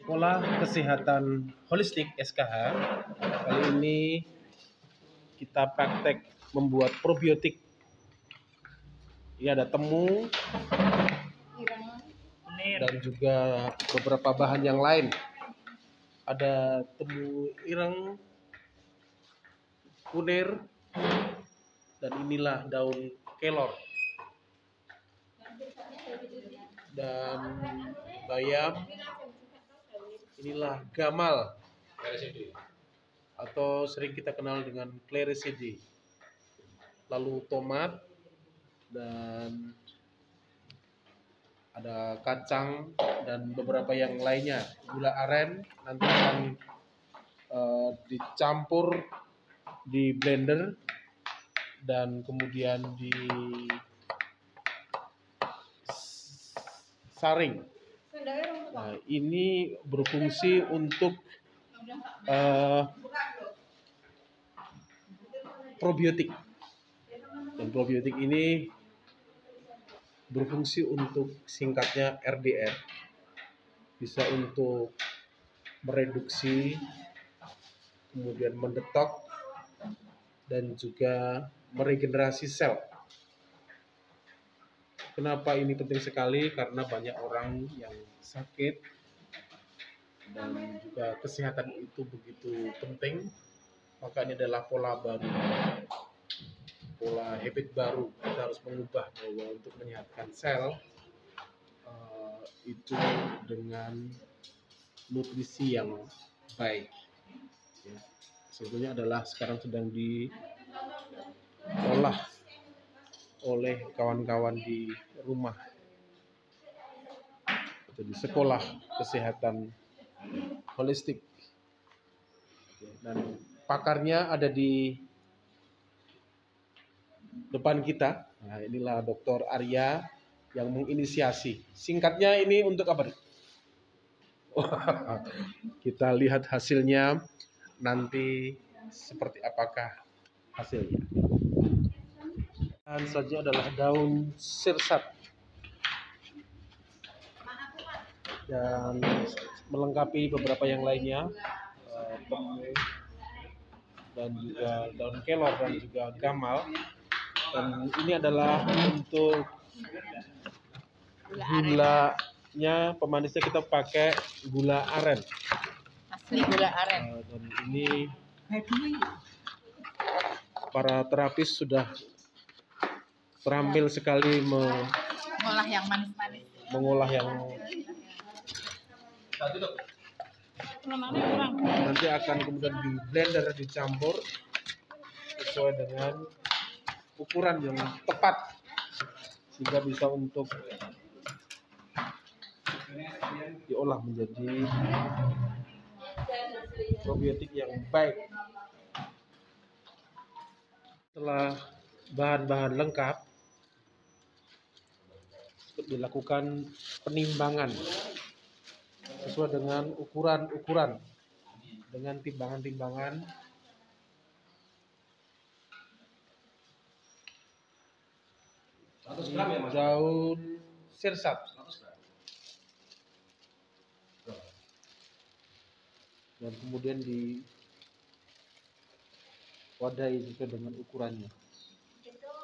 Sekolah Kesehatan Holistik SKH. Kali ini kita praktek membuat probiotik. Ini ada temu dan juga beberapa bahan yang lain. Ada temu ireng, kunir, dan inilah daun kelor dan bayam. Inilah gamal atau sering kita kenal dengan clerecidee. Lalu tomat dan ada kacang dan beberapa yang lainnya. Gula aren nanti akan dicampur di blender dan kemudian disaring. Nah, ini berfungsi untuk probiotik. Dan probiotik ini berfungsi untuk singkatnya RDR. Bisa untuk mereduksi, kemudian mendetok, dan juga meregenerasi sel. Kenapa ini penting sekali? Karena banyak orang yang sakit dan juga kesehatan itu begitu penting. Maka ini adalah pola baru, pola habit baru. Kita harus mengubah bahwa untuk menyehatkan sel itu dengan nutrisi yang baik. Ya. Sebetulnya adalah sekarang sedang diolah oleh kawan-kawan di rumah atau di sekolah kesehatan holistik. Dan pakarnya ada di depan kita. Nah, inilah Dr. Arya yang menginisiasi. Singkatnya ini untuk apa? Kita lihat hasilnya nanti seperti apakah hasilnya. Dan selanjutnya adalah daun sirsat dan melengkapi beberapa yang lainnya, temu dan juga daun kelor dan juga gamal. Dan ini adalah untuk gulanya, pemanisnya kita pakai gula aren. Asli gula aren. Dan ini para terapis sudah terampil sekali Mengolah yang manis-manis. mengolah yang nanti akan kemudian di blender, dicampur sesuai dengan ukuran yang tepat sehingga bisa untuk diolah menjadi probiotik yang baik. Setelah bahan-bahan lengkap, dilakukan penimbangan sesuai dengan ukuran-ukuran dengan timbangan-timbangan. Daun sirsat dan kemudian diwadahi sesuai dengan ukurannya. Itu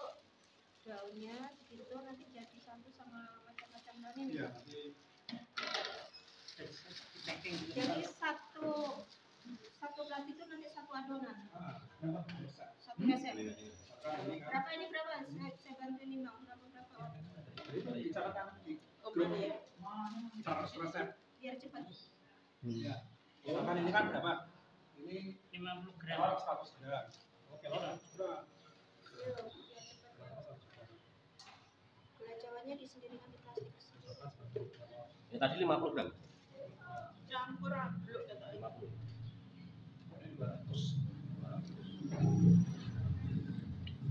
daunnya segitu nanti jadi satu sama macam-macam daun ini. Iya. Jadi satu gelas itu nanti satu adonan. Satu gesek. Berapa ini berapa? Saya bantu nimbang berapa. Biar cepat. Misalkan ini kan berapa? Ini 50 gram. 100 gram. Oke, berapa? Gula jawanya disendirikan di plastik. Ya tadi 50 gram. Campur belum kata 50.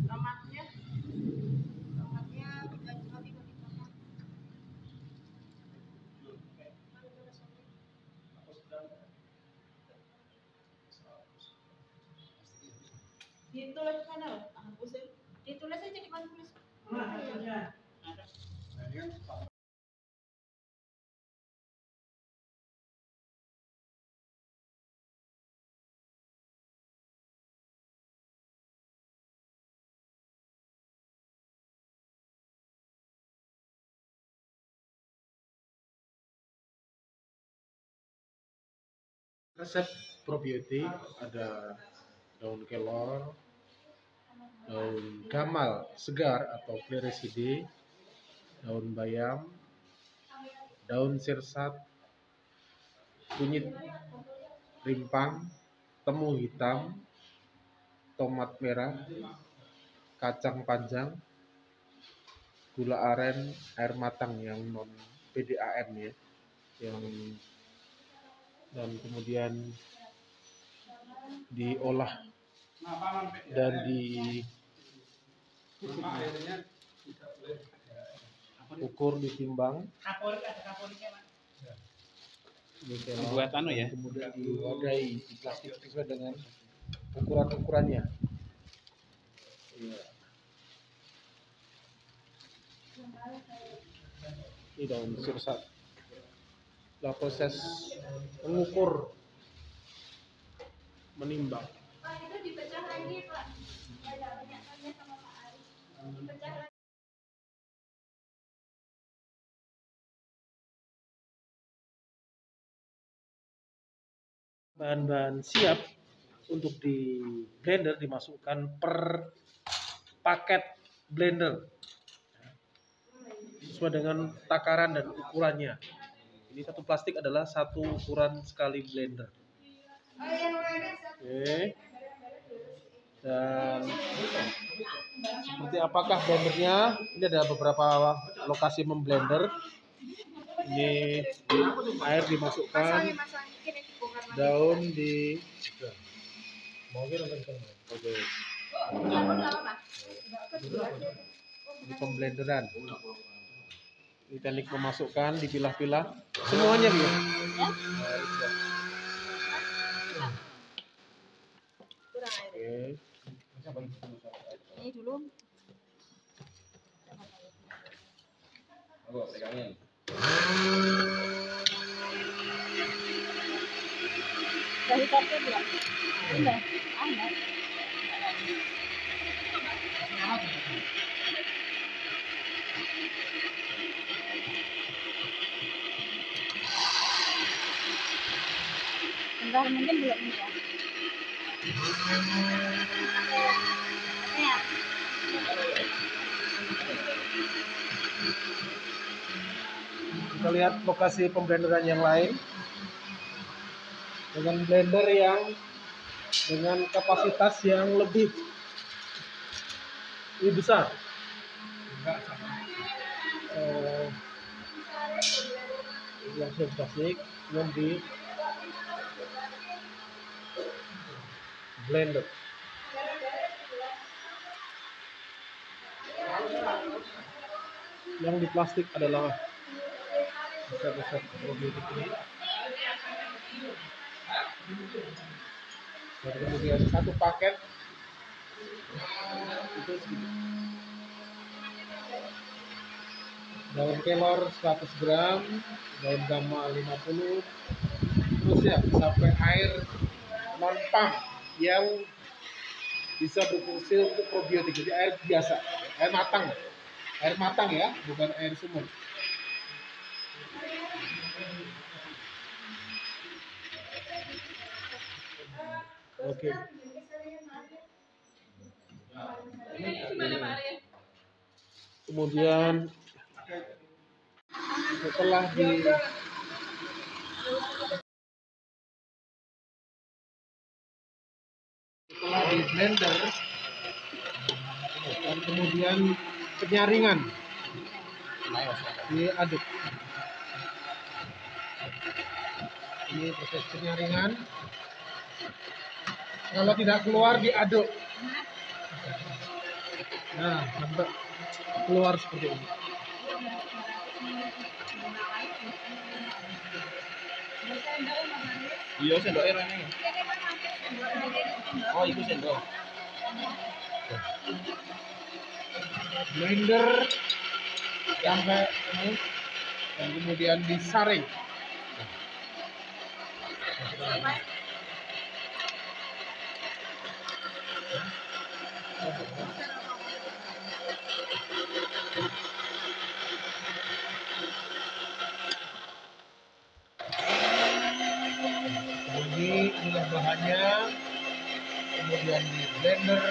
Tomatnya dibagi potong. Ditulis mana? Ditulis aja di mana tulis. Nah, ini kan Resep probiotik ada daun kelor, daun gamal segar atau Clerecidea, daun bayam, daun sirsat, kunyit rimpang, temu hitam, tomat merah, kacang panjang, gula aren, air matang yang non PDAM ya, yang dan kemudian diolah dan diukur, ditimbang, Buat anu ya. kemudian diwadahi di plastik sesuai dengan ukurannya. Iya. Ini daun sirsat. Nah, proses mengukur, menimbang. Pak, itu dipecah lagi, Pak. Ada tanyakannya sama Pak Ari. Dipecah lagi. Bahan-bahan siap untuk di blender dimasukkan per paket blender sesuai dengan takaran dan ukurannya. Ini satu plastik adalah satu ukuran sekali blender. Oke. Dan seperti apakah blendernya? Ini ada beberapa lokasi memblender. Ini air dimasukkan, daun di oke. Di pemblenderan. Ini teknik memasukkan, dipilah-pilah semuanya ya. Oke. Ini dulu. Pegangin. Dari kopi belum? Udah. Ada. Bentar, mungkin belum ya. Ya. Kita lihat lokasi pemblenderan yang lain dengan blender yang dengan kapasitas yang lebih besar. Yang plastik yang di blender. Yang di plastik adalah besar-besar probiotik ini. Dan kemudian satu paket itu daun kelor 100 gram, daun gamal 50, terus ya sampai air non pump yang bisa berfungsi untuk probiotik. Jadi air biasa, air matang ya, bukan air sumur. Oke. Kemudian setelah di blender dan kemudian penyaringan diaduk. Ini proses penyaringan. Kalau tidak keluar diaduk. Nah, sampai keluar seperti ini. Iya, sendoknya rene. Oh, itu sendok. Blender sampai ini dan kemudian disaring. Ini inilah bahannya, kemudian di blender,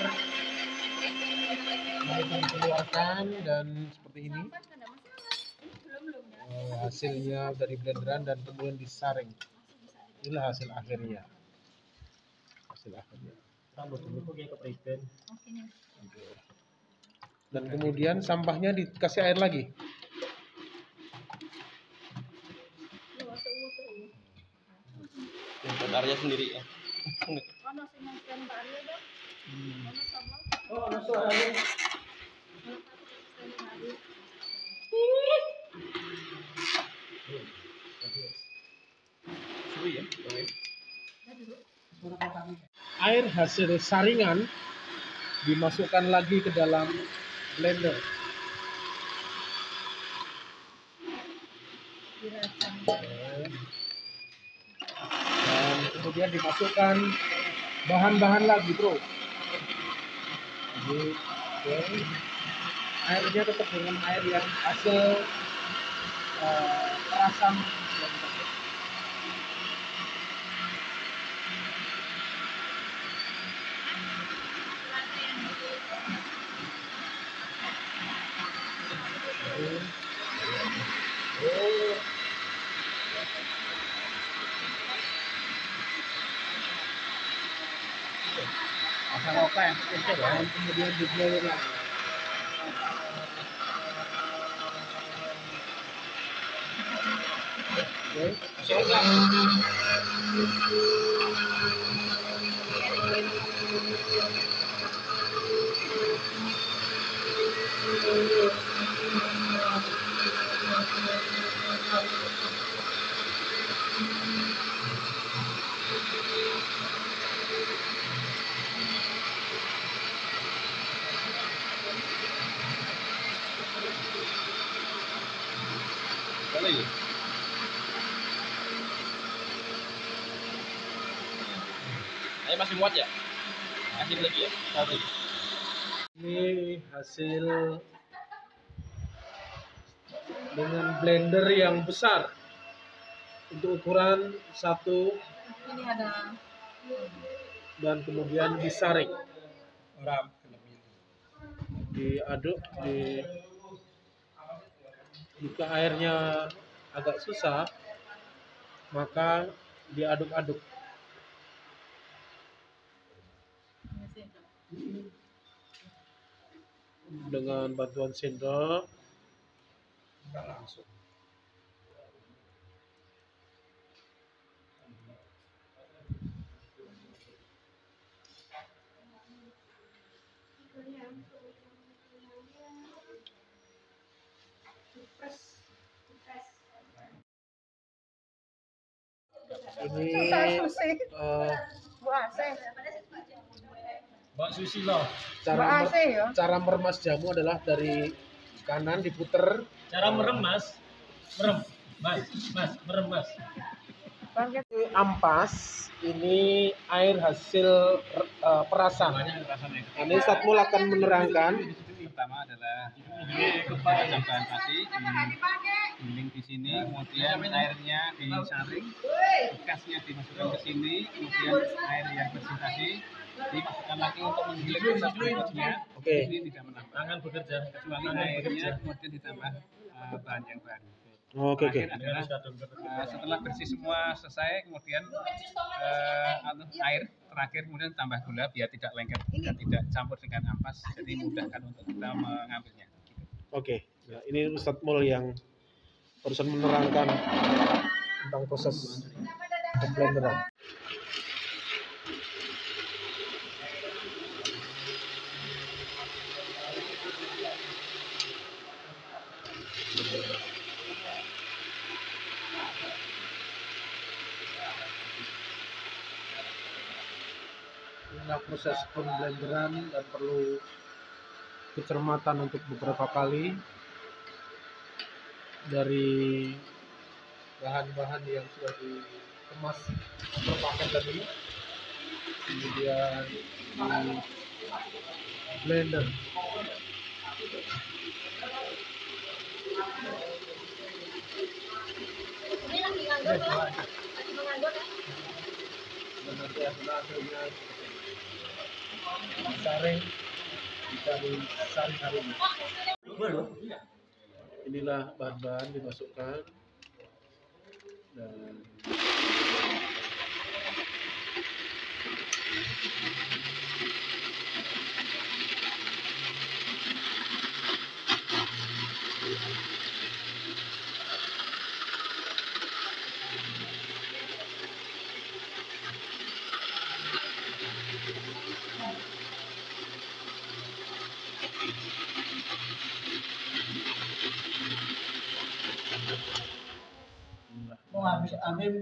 lalu dikeluarkan dan seperti ini hasilnya dari blenderan dan kemudian disaring. Inilah hasil akhirnya. Dan kemudian sampahnya dikasih air lagi. Buat Arya sendiri ya. Air hasil saringan dimasukkan lagi ke dalam blender. Dan kemudian dimasukkan bahan-bahan lagi, bro. Jadi, airnya tetap dengan air yang hasil perasan. Asal apa yang Dan kemudian di blender lagi. Oke. Boleh. Ayo masih muat ya? Kasih lagi ya? Satu. Ini hasil dengan blender yang besar untuk ukuran 1 Ini ada dan kemudian disaring, diaduk. Jika airnya agak susah, maka diaduk-aduk dengan bantuan sendok. Ini Mbak Susilo. cara meremas jamu adalah dari kanan diputer. Cara merem mas. Merem. Merem mas. Ini ampas, ini air hasil perasan. Ini Satmul akan menerangkan. Pertama adalah bahan tadi digiling di sini, kemudian airnya disaring, bekasnya dimasukkan ke sini, kemudian air yang bersih tadi dimasukkan lagi untuk menggiling proses berikutnya. Oke. Ini tidak menambah. Tangan bekerja, kecuali airnya kemudian ditambah bahan yang baru. Oke. Terakhir adalah setelah bersih semua selesai, kemudian air terakhir kemudian tambah gula biar tidak lengket dan tidak campur dengan ampas, jadi mudahkan untuk kita mengambilnya. Oke. Ya, ini Ustadz Mul yang barusan menerangkan tentang proses pemblenderan. Inilah proses pemblenderan dan perlu kecermatan untuk beberapa kali dari bahan-bahan yang sudah dikemas per paket tadi, kemudian di blender. Ini lagi nganggur, lagi menganggur. hasilnya seperti ini. Disaring, dicari sari-sarinya. Inilah bahan-bahan dimasukkan dan Mau ambil 4.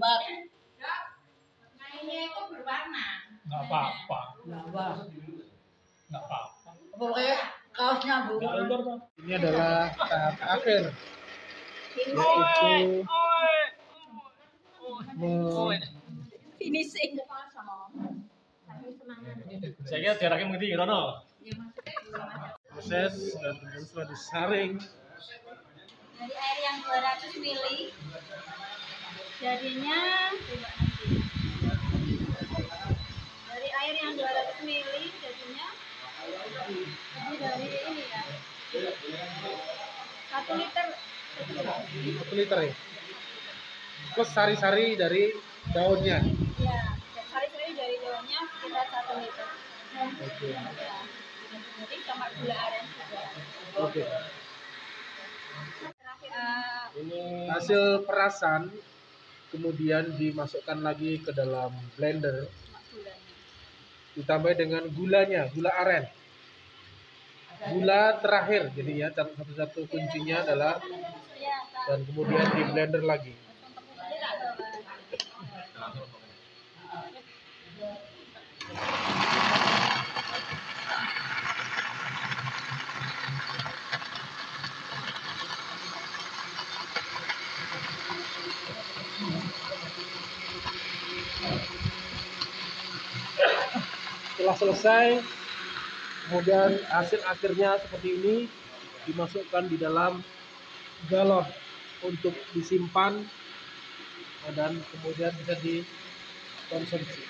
Kainnya itu berwarna. Nggak apa-apa. Nggak apa. Nggak apa-apa. Pokoknya kaosnya Bu. ini adalah tahap akhir, yaitu Finishing. Saya kira jaraknya mungkin Rono. proses dan kemudian setelah disaring Dari air yang 200 ml jadinya dari air yang 200 ml jadinya lebih dari ini ya 1 liter 1 liter ya. Terus sari-sari dari daunnya. ya sari-sari dari daunnya sekitar 1 liter Oke. ya. Jadi sama gula aren juga. Oke. Ini Hasil perasan kemudian dimasukkan lagi ke dalam blender, gulanya. ditambah dengan gulanya, gula aren. Gula terakhir, jadi ya satu-satu kuncinya adalah Ya, dan kemudian di blender lagi. Setelah selesai, kemudian hasil akhirnya seperti ini dimasukkan di dalam galon untuk disimpan dan kemudian bisa dikonsumsi.